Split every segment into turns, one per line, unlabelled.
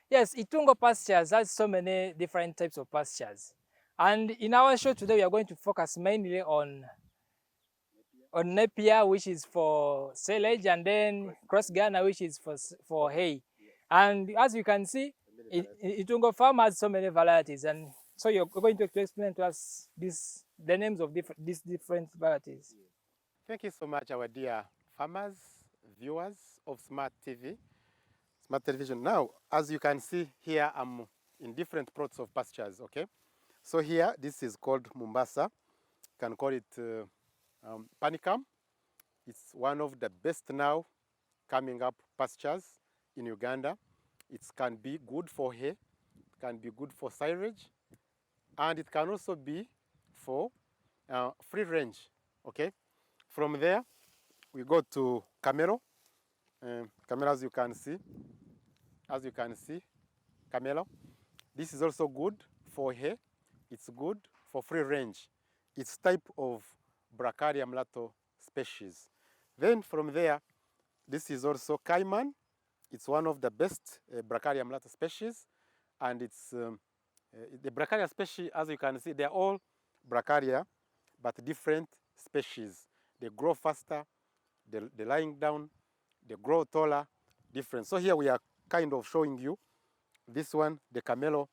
Yes, Itungo pastures has so many different types of pastures. And in our show today, we are going to focus mainly on Napier, which is for silage, and then cross Ghana, which is for hay. And as you can see, Itungo farm has so many varieties, and so you're going to explain to us the names of these different varieties.
Thank you so much, our dear farmers, viewers of Smart TV, Smart Television. Now, as you can see here, I'm in different plots of pastures, okay? So here, this is called Mombasa. You can call it Panicum. It's one of the best now coming up pastures in Uganda. It can be good for hay, it can be good for silage, and it can also be for free range, okay? From there, we go to Camelo. Camelo, as you can see, Camelo. This is also good for hay. It's good for free range. It's type of Bracharia mulato species. Then from there, this is also Cayman. It's one of the best Bracharia mulato species, and it's the Bracharia species, as you can see, they're all Bracharia, but different species. They grow faster, they're lying down, they grow taller, different. So here we are kind of showing you this one, the Camelo,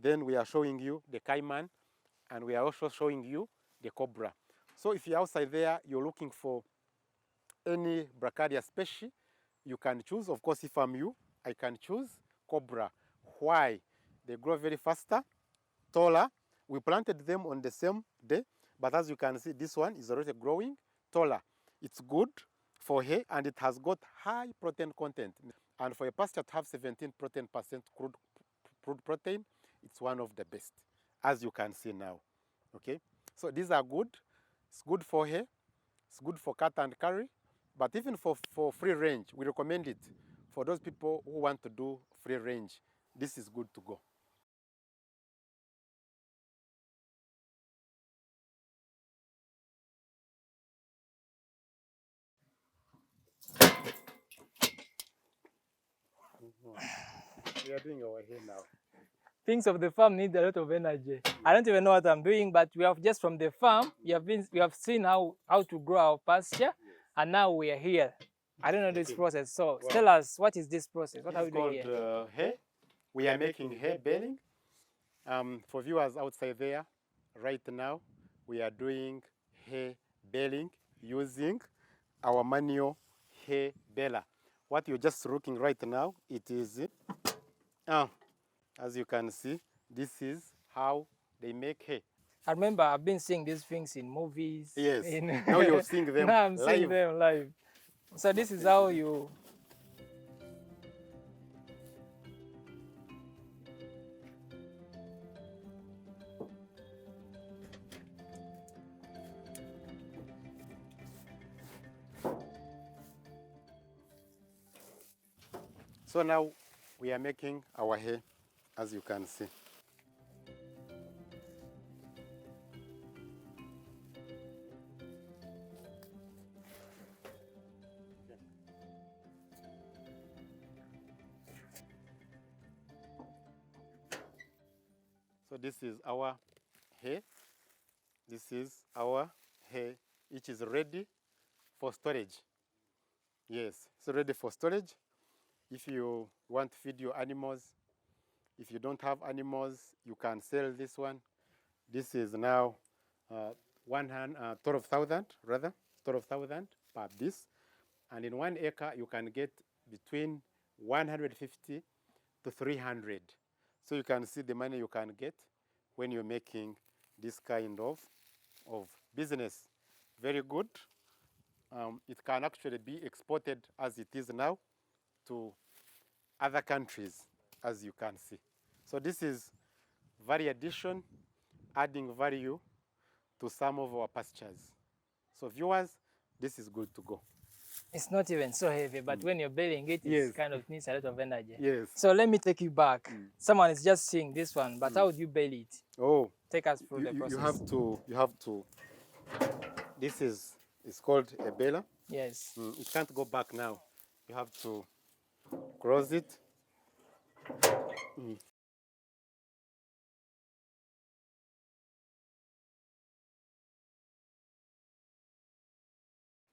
then we are showing you the Cayman, and we are also showing you the Cobra. So if you're outside there, you're looking for any Bracharia species, you can choose. Of course, if I'm you, I can choose Cobra. Why? They grow very faster, taller. We planted them on the same day, but as you can see, this one is already growing taller. It's good for hay, and it has got high protein content. And for a pasture to have 17% crude protein, it's one of the best, as you can see now. Okay, so these are good. It's good for hay. It's good for cut and carry. But even for free range, we recommend it for those people who want to do free range. This is good to go. We are doing our hay now.
Things of the farm need a lot of energy. I don't even know what I'm doing, but we have just from the farm, we have seen how to grow our pasture, and now we are here. I don't know this process. So tell us, what is this process? What are we doing here?
Hay. We are making hay baling. For viewers outside there, right now, we are doing hay baling using our manual hay baler. What you're just looking right now, it is, as you can see, this is how they make hay.
I remember I've been seeing these things in movies.
Yes. Now you're seeing them
now I'm
live.
seeing them live. So this is how you.
So now we are making our hay, as you can see. So this is our hay. This is our hay, which is ready for storage. Yes, it's ready for storage. If you want to feed your animals, if you don't have animals, you can sell this one. This is now 12,000 rather, 12,000 per piece. And in 1 acre, you can get between 150 to 300. So you can see the money you can get when you're making this kind of business. Very good. It can actually be exported as it is now to other countries, as you can see. So this is value addition, adding value to some of our pastures. So viewers, this is good to go.
It's not even so heavy, but when you're baling it, it kind of needs a lot of energy.
Yes.
So let me take you back. Someone is just seeing this one, but how would you bale it?
Oh,
take us through the process.
You have to. This is called a baler.
Yes.
It can't go back now. You have to close it.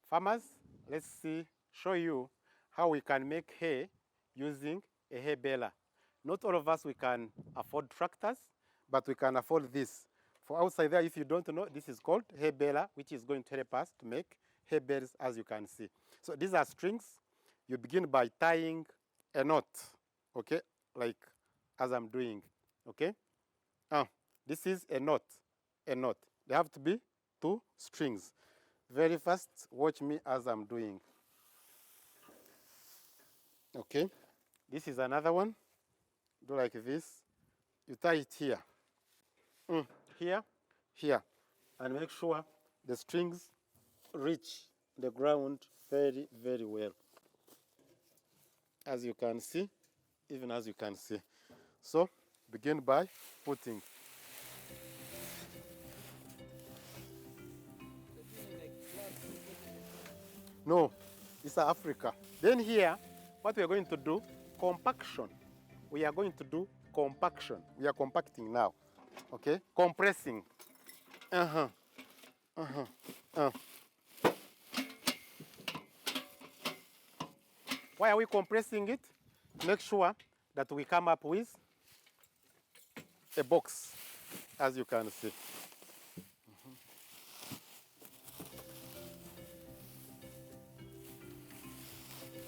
Farmers, let's show you how we can make hay using a hay baler. Not all of us we can afford tractors, but we can afford this. For outside there, if you don't know, this is called hay baler, which is going to help us to make hay bales, as you can see. So these are strings. You begin by tying a knot, okay, like as I'm doing, okay. This is a knot, a knot. There have to be 2 strings. Very fast, watch me as I'm doing. Okay, this is another one. Do like this. You tie it here, here, here, and make sure the strings reach the ground very, very well. As you can see, even as you can see. So, begin by putting. No, it's Africa. Then here, what we are going to do, compaction. We are going to do compaction. We are compacting now, okay? Compressing. Why are we compressing it? Make sure that we come up with a box, as you can see.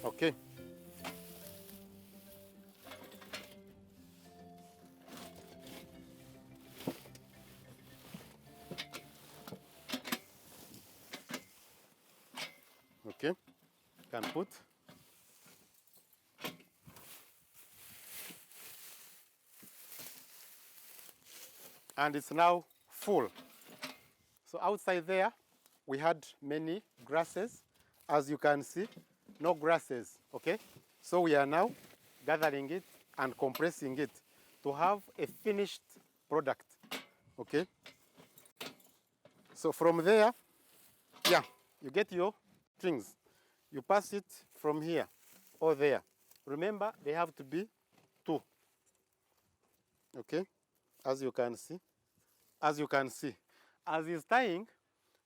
Okay. Okay, can put. And it's now full. So outside there, we had many grasses. As you can see, no grasses, okay? So we are now gathering it and compressing it to have a finished product, okay? So from there, yeah, you get your strings. You pass it from here or there. Remember, they have to be 2, okay? As you can see. As you can see. As he's tying,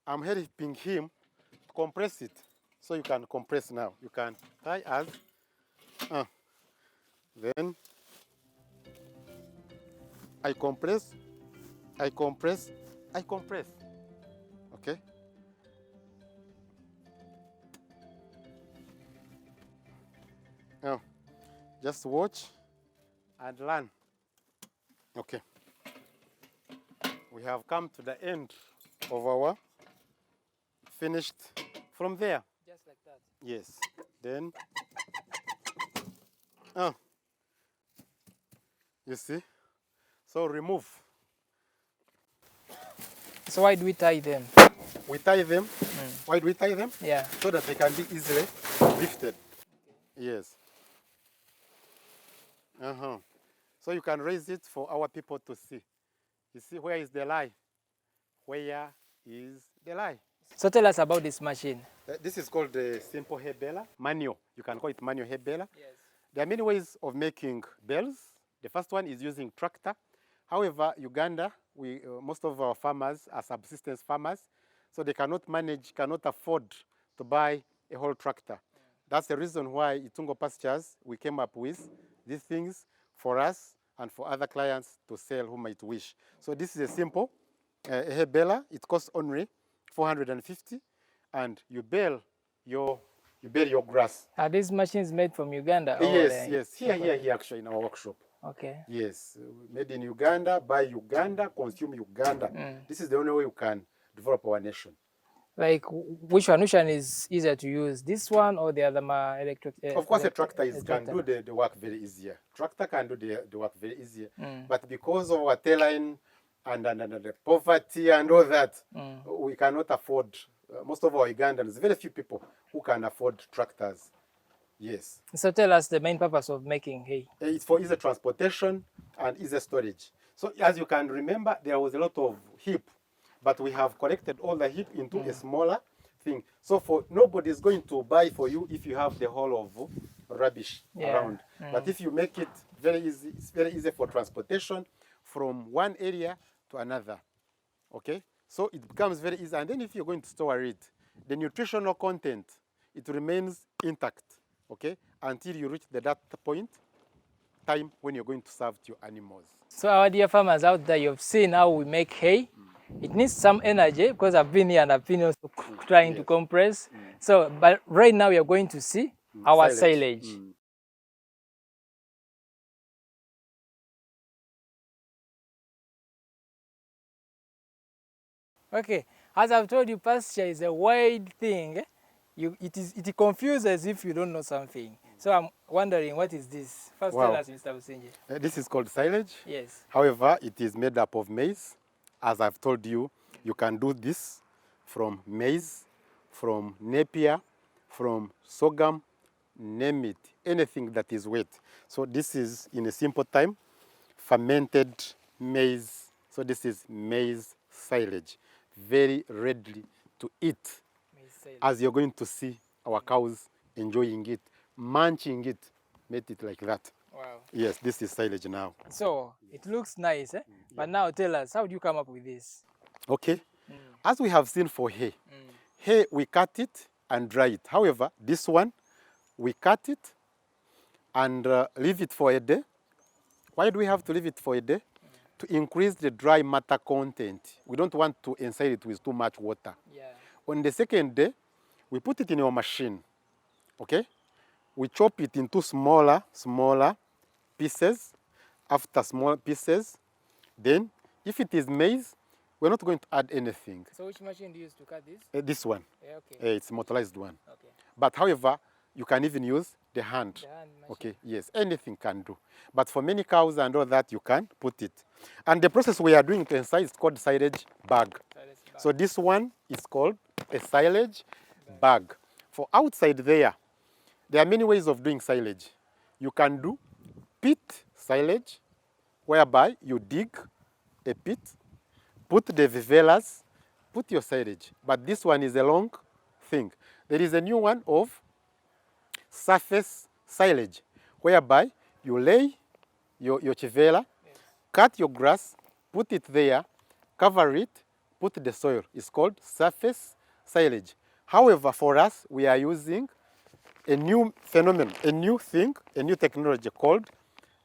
I'm helping him to compress it. So you can compress now. You can tie as, then I compress, I compress, I compress, okay? Now, just watch and learn, okay? We have come to the end of our finished from there.
Just like that.
Yes. Then, you see? So remove.
So why do we tie them?
We tie them. Why do we tie them?
Yeah.
So that they can be easily lifted. Yes. So you can raise it for our people to see. You see, where is the lie? Where is the lie?
So tell us about this machine.
This is called the simple hay baler. Manual. You can call it manual hay baler.
Yes.
There are many ways of making bales. The first one is using tractor. However, Uganda, most of our farmers are subsistence farmers, so they cannot afford to buy a whole tractor. That's the reason why Itungo Pastures, we came up with these things for us and for other clients to sell who might wish. So this is a simple hay baler. It costs only 450, and you bale your grass.
Are these machines made from Uganda?
Yes. Here actually in our workshop.
Okay.
Yes, made in Uganda, by Uganda, consume Uganda. This is the only way you can develop our nation.
Like which one is easier to use? This one or the other electric?
Of course, a tractor can do the work very easier. Tractor can do the work very easier. But because of our terrain and the poverty and all that, we cannot afford, most of our Ugandans, very few people who can afford tractors. Yes.
So tell us the main purpose of making hay.
It's for easy transportation and easy storage. So as you can remember, there was a lot of heap, but we have collected all the heap into a smaller thing. So nobody is going to buy for you if you have the whole of rubbish around. But if you make it very easy, it's very easy for transportation from one area to another. Okay, so it becomes very easy. And then if you're going to store it, the nutritional content, it remains intact, okay, until you reach that time when you're going to serve to your animals.
So our dear farmers out there, you've seen how we make hay. It needs some energy because I've been here and I've been also trying to compress. So, but right now we are going to see our silage. Okay, as I've told you, pasture is a wide thing. It confuses if you don't know something. So I'm wondering, what is this? First tell us, Mr. Busingye.
This is called silage.
Yes.
However, it is made up of maize. As I've told you, you can do this from maize, from napier, from sorghum, name it, anything that is wet. So this is, in a simple time, fermented maize. So this is maize silage, very ready to eat, as you're going to see our cows enjoying it, munching it, made it like that.
Wow.
Yes, this is silage now.
So it looks nice, but now tell us, how do you come up with this?
Okay, as we have seen for hay, hay we cut it and dry it. However, this one, we cut it and leave it for a day. Why do we have to leave it for a day? To increase the dry matter content. We don't want to inside it with too much water.
Yeah.
On the second day, we put it in our machine, okay? We chop it into smaller pieces. After small pieces, then if it is maize, we're not going to add anything.
So which machine do you use to cut this?
This one.
Yeah, okay.
It's a motorized one.
Okay.
But however, you can even use the hand.
The hand machine.
Okay, yes, anything can do. But for many cows and all that, you can put it. And the process we are doing to inside is called silage bag. So this one is called a silage bag. For outside there are many ways of doing silage. You can do pit silage, whereby you dig a pit, put the vivelas, put your silage. But this one is a long thing. There is a new one of surface silage, whereby you lay your chivela, cut your grass, put it there, cover it, put the soil. It's called surface silage. However, for us, we are using a new phenomenon, a new thing, a new technology called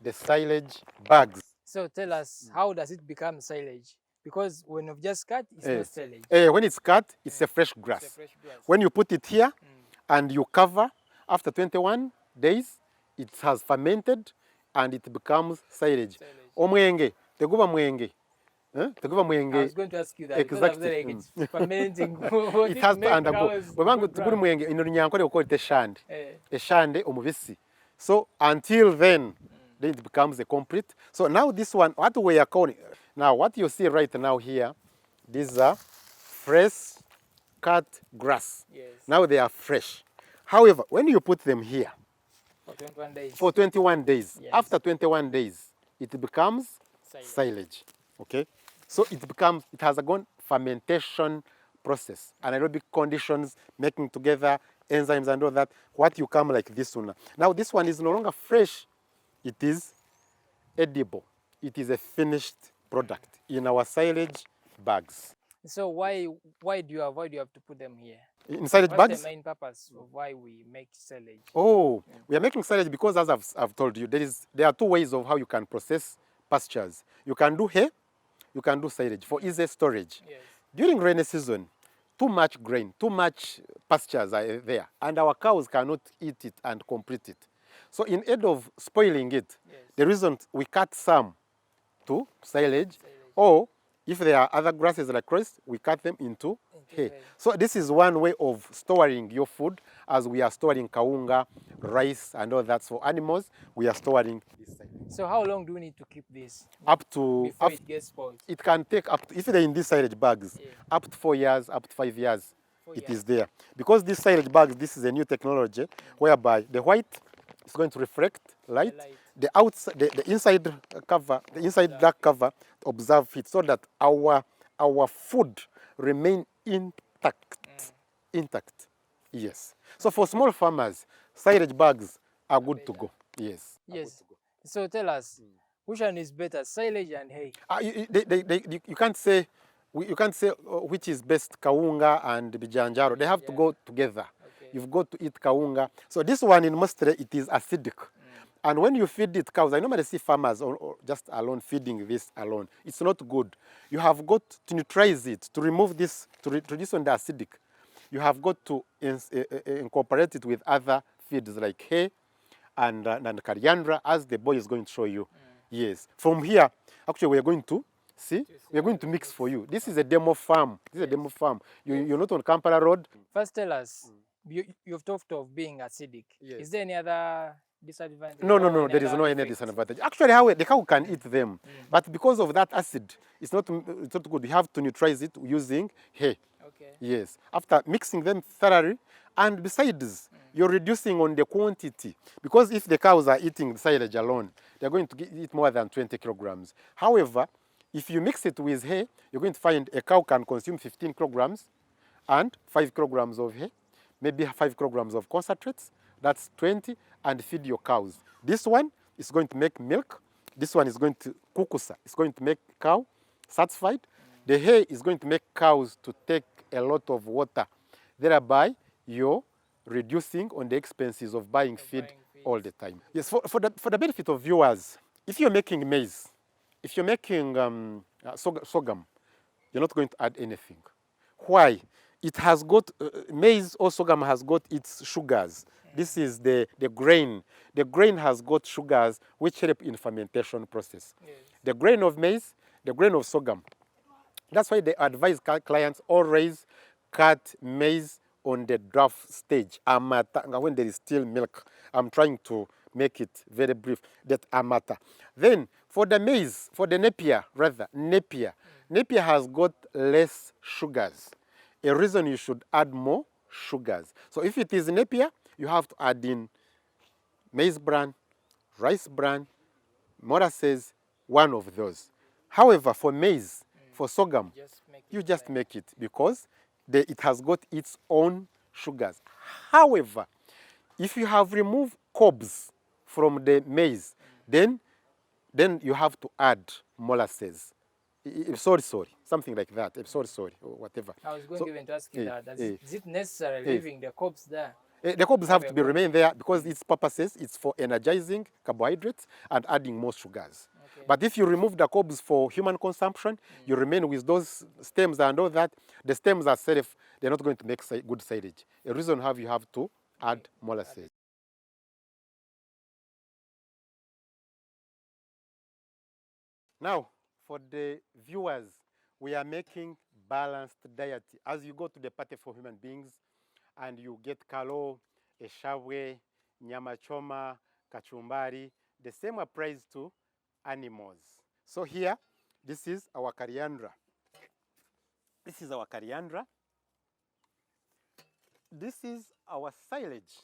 the silage bags.
So tell us, how does it become silage? Because when you've just cut, it's not silage.
When it's cut, it's a fresh grass.
It's a fresh grass.
When you put it here and you cover, after 21 days, it has fermented and it becomes silage. Omwenge, teguba mwenge. Teguba mwenge.
I was going to ask you that.
Exactly.
Like it's fermenting.
It has to undergo. Webangu tuguri mwenge ino nyankole ukole eshande. Eshande omubisi. So until then it becomes a complete. So now this one, what we are calling, now what you see right now here, these are fresh cut grass.
Yes.
Now they are fresh. However, when you put them here
for 21 days,
yes. After 21 days, it becomes silage. Okay, so it has gone fermentation process, anaerobic conditions, making together enzymes and all that. What you come like this one. Now this one is no longer fresh; it is edible. It is a finished product in our silage bags.
So why do you have to put them here?
In silage bags?
What's the main purpose of why we make silage?
Oh, we are making silage because, as I've told you, there are two ways of how you can process pastures. You can do hay, you can do silage for easy storage.
Yes.
During rainy season, too much grain, too much pastures are there, and our cows cannot eat it and complete it. So instead of spoiling it, yes, the reason we cut some to silage, or if there are other grasses like rice, we cut them into hay. So this is one way of storing your food, as we are storing kaunga, rice, and all that. For animals, we are storing this silage.
So how long do we need to keep this?
Before
it gets spoiled?
It can take up to, if they're in these silage bags, up to 4 years, up to 5 years, it is there. Because these silage bags, this is a new technology, whereby the white is going to reflect light. The outside, the inside cover, the inside black cover, observe it, so that our food remain intact. Intact. Yes. So for small farmers, silage bags are good to go. Yes. Are good
Yes.
to go.
So tell us, which one is better, silage and hay?
You can't say which is best, Kaunga and Bijanjaro. They have to go together.
Okay.
You've got to eat Kaunga. So this one in mostly it is acidic. And when you feed it cows, I normally see farmers or just alone feeding this alone. It's not good. You have got to neutralize it, to remove this, to reduce on the acidic. You have got to incorporate it with other feeds like hay and coriander, as the boy is going to show you. Yes. From here, actually, we are going to see. We are going to mix for you. This is a demo farm. This is a demo farm. You're not on Kampala Road.
First, tell us, you've talked of being acidic.
Yes.
Is there any other disadvantage?
No. There is no any disadvantage. Actually, how the cow can eat them, but because of that acid, it's not good. You have to neutralize it using hay.
Okay.
Yes. After mixing them thoroughly, and besides, you're reducing on the quantity, because if the cows are eating the silage alone, they're going to eat more than 20 kilograms. However, if you mix it with hay, you're going to find a cow can consume 15 kilograms and 5 kilograms of hay, maybe 5 kilograms of concentrates. That's 20, and feed your cows. This one is going to make milk. This one is going to kukusa. It's going to make cow satisfied. The hay is going to make cows to take a lot of water. Thereby, you're reducing on the expenses of buying feed all the time. Yes, for the benefit of viewers, if you're making maize, if you're making sorghum, you're not going to add anything. Why? It has got, maize or sorghum has got its sugars. This is the grain. The grain has got sugars which help in fermentation process. Yes. The grain of maize, the grain of sorghum. That's why they advise clients always cut maize on the draft stage, amata, when there is still milk. I'm trying to make it very brief, that amata. Then for the maize, for the Napier, Napier has got less sugars. A reason you should add more sugars. So if it is Napier, you have to add in maize bran, rice bran, molasses, one of those. However, for maize, for sorghum, you just make it because it has got its own sugars. However, if you have removed cobs from the maize, then you have to add molasses. Sorry, something like that. Sorry, or whatever.
I was going to even ask you that. Is it necessary leaving the cobs there?
The cobs have to be remain there because its purposes, it's for energizing carbohydrates and adding more sugars. Okay. But if you remove the cobs for human consumption, you remain with those stems and all that. The stems are safe, they're not going to make good silage. A reason how you have to add molasses. Now, for the viewers, we are making balanced diet. As you go to the party for human beings, and you get kalo, eshabwe, nyama choma, kachumbari, the same applies to animals. So here, this is our coriander. This is our coriander. This is our silage.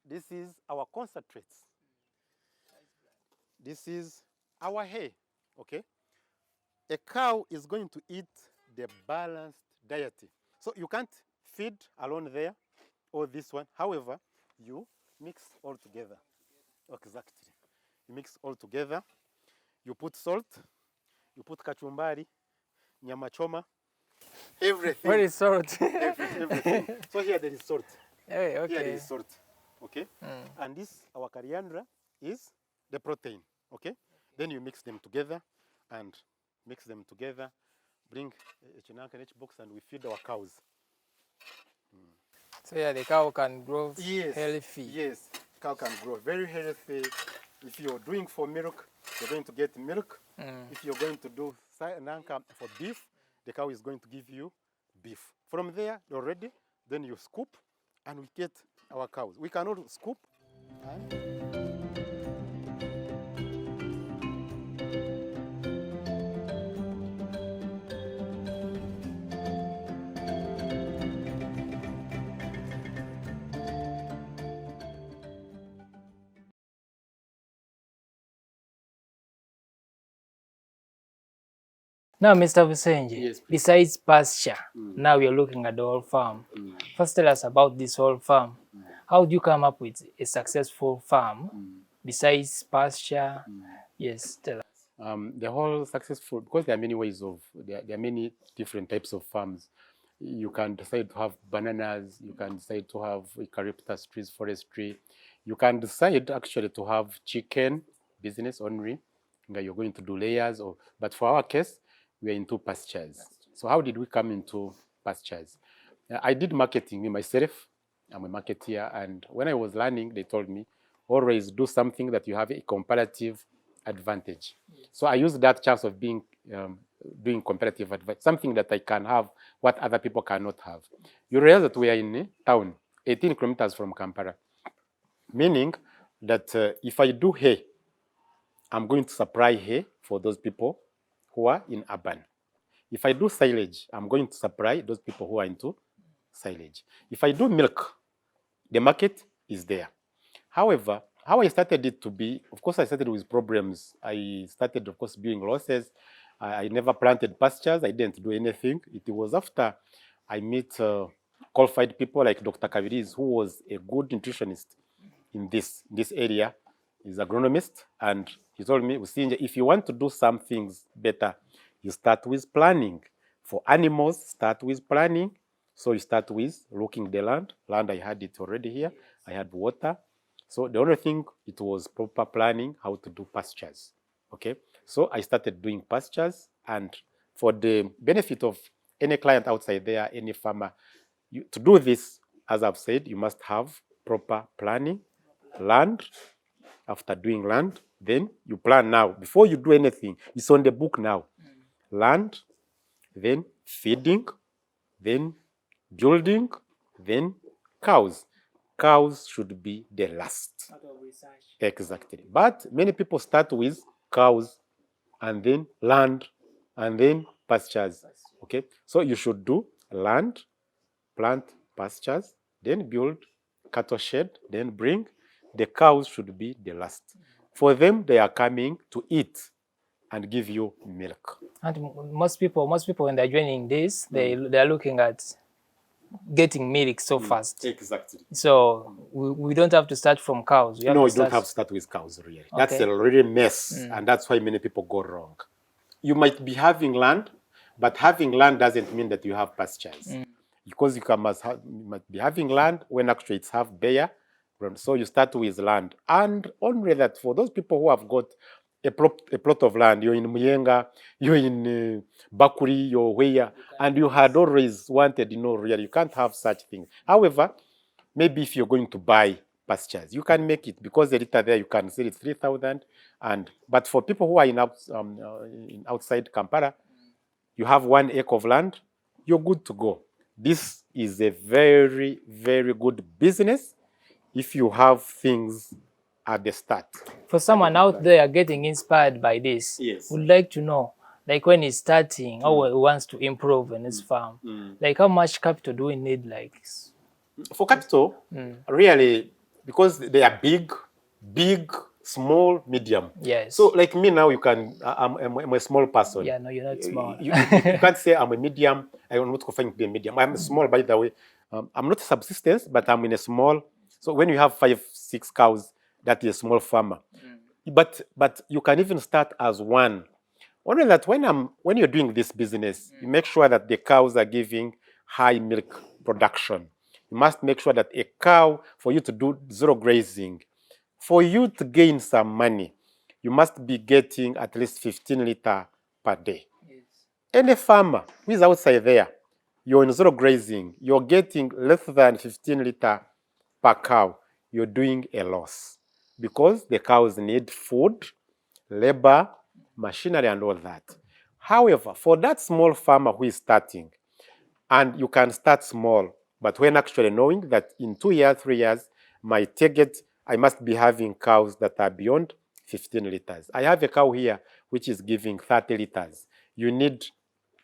This is our concentrates. This is our hay, okay? A cow is going to eat the balanced diet. So you can't feed alone there or this one. However, you mix all together. Exactly. You mix all together. You put salt. You put kachumbari, nyama choma, everything.
Where is salt?
everything. So here there is salt.
Hey, okay.
Here there is salt. Okay? And this, our coriander, is the protein. Okay? Then you mix them together and mix them together. Bring a chinanka box and we feed our cows.
So yeah, the cow can grow
healthy. Yes, cow can grow very healthy. If you're doing for milk, you're going to get milk. If you're going to do nanka for beef, the cow is going to give you beef. From there, you're ready. Then you scoop, and we get our cows. We cannot scoop.
Now, Mr. Busingye,
Yes, please.
besides pasture, now we are looking at the whole farm. First, tell us about this whole farm. How do you come up with a successful farm besides pasture? Yes, tell us.
The whole successful, because there are many ways of, there are many different types of farms. You can decide to have bananas, you can decide to have eucalyptus trees, forestry. You can decide actually to have chicken business only, that you're going to do layers. But for our case, we are into pastures. So how did we come into pastures? I did marketing myself. I'm a marketeer, and when I was learning, they told me, always do something that you have a comparative advantage. So I used that chance of being doing comparative advantage, something that I can have what other people cannot have. You realize that we are in a town, 18 kilometers from Kampala, meaning that if I do hay, I'm going to supply hay for those people who are in urban. If I do silage, I'm going to supply those people who are into silage. If I do milk, the market is there. However, how I started it to be, of course, I started with problems. I started, of course, doing losses. I never planted pastures. I didn't do anything. It was after I met qualified people like Dr. Kaviris, who was a good nutritionist in this area. He's an agronomist, and he told me, Busingye, if you want to do some things better, you start with planning. For animals, start with planning. So you start with looking the land. Land, I had it already here. I had water. So the only thing, it was proper planning how to do pastures. Okay. So I started doing pastures, and for the benefit of any client outside there, any farmer, to do this, as I've said, you must have proper planning, land. After doing land, then you plan now. Before you do anything, it's on the book now. Land, then feeding, then building, then cows. Cows should be the last. Exactly. But many people start with cows, and then land, and then pastures. Okay. So you should do land, plant pastures, then build cattle shed, then bring. The cows should be the last. For them, they are coming to eat and give you milk.
And most people, when they're joining this, they're looking at getting milk so fast.
Exactly.
So we don't have to start from cows.
No, you don't have to start with cows, really. Okay. That's a really mess, and that's why many people go wrong. You might be having land, but having land doesn't mean that you have pastures. Because you might be having land when actually it's half bare. So you start with land. And only that, for those people who have got a plot of land, you're in Muyenga, you're in Bakuri, you're where, and you had always wanted, really, you can't have such things. However, maybe if you're going to buy pastures, you can make it, because the liter there, you can sell it 3,000. But for people who are in outside Kampala, you have 1 acre of land, you're good to go. This is a very, very good business if you have things at the start.
For someone out there getting inspired by this,
yes,
would like to know, like when he's starting or he wants to improve in his farm, like how much capital do we need? Like
for capital, really, because they are big, small, medium.
Yes.
So like me now, I'm a small person.
Yeah, no, you're not small.
You can't say I'm a medium. I'm not confined to be a medium. I'm small, by the way. I'm not subsistence, but I'm in a small. So when you have 5, 6 cows, that is a small farmer. But you can even start as one. Only that when you're doing this business, you make sure that the cows are giving high milk production. You must make sure that a cow, for you to do zero grazing, for you to gain some money, you must be getting at least 15 liters per day. Yes. Any farmer who is outside there, you're in zero grazing, you're getting less than 15 liters per cow, you're doing a loss, because the cows need food, labor, machinery, and all that. However, for that small farmer who is starting, and you can start small, but when actually knowing that in 2 years, 3 years, my target, I must be having cows that are beyond 15 liters. I have a cow here which is giving 30 liters. You need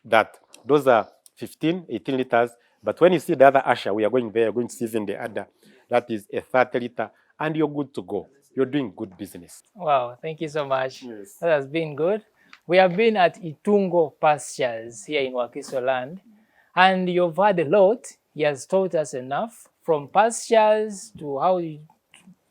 that. Those are 15, 18 liters. But when you see the other Asha, we are going there, you're going to see even the other. That is a 30 liter, and you're good to go. You're doing good business.
Wow, thank you so much.
Yes.
That has been good. We have been at Itungo Pastures here in Wakiso land, and you've heard a lot. He has taught us enough, from pastures to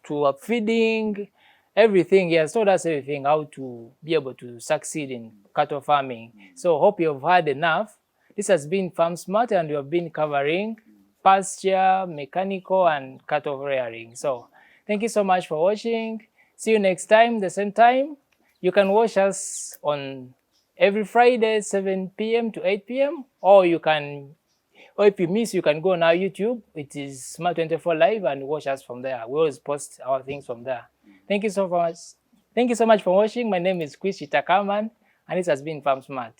to feeding, everything. He has taught us everything, how to be able to succeed in cattle farming. So hope you've heard enough. This has been Farm Smart, and we have been covering pasture, mechanical, and cattle rearing. So thank you so much for watching. See you next time, the same time. You can watch us on every Friday, 7 p.m. to 8 p.m. Or if you miss, you can go on our YouTube. It is Smart 24 Live, and watch us from there. We always post our things from there. Thank you so much. Thank you so much for watching. My name is Chris Chitakaman, and this has been Farm Smart.